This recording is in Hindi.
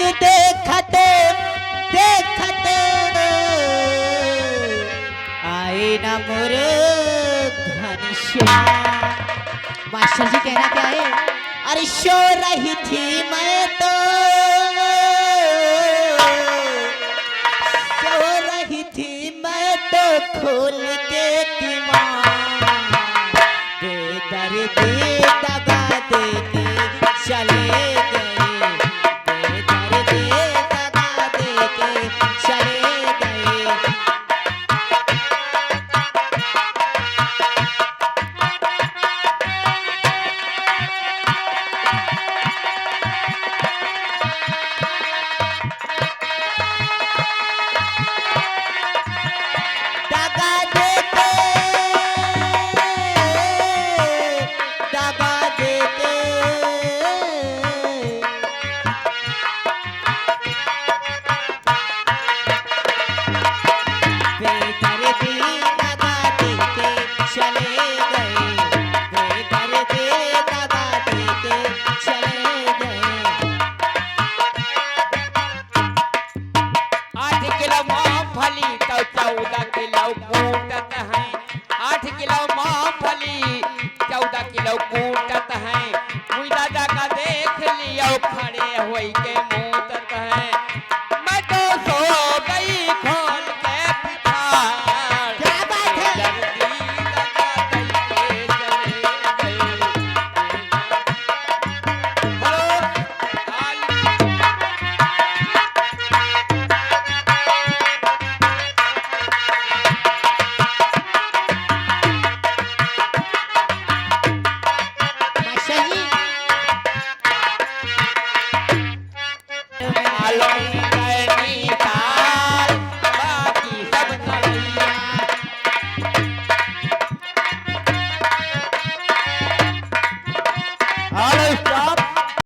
देखते देखते आए ना मोर घनश्याम। मास्टर जी कहना क्या है? अरे सो रही थी मैं तो सो रही थी मैं तो खोल के दीवार बेदर्दी दगा देके चले गए बेदर्दी दगा देके चले गए। दगा देके दगा देके बेदर्दी दगा देके चले गए बेदर्दी दगा देके चले गए। 8 किलो मूंगफली तो 14 किलो कूटत है। 8 किलो मूंगफली 14 किलो कूटत है। मुई दादा का देख लियो खड़े होई के मूतत है। मैं तो सो गई खोल के पिठार क्या बात है? बेदर्दी दगा देके चले गए। हेलो मास्टर जी आलो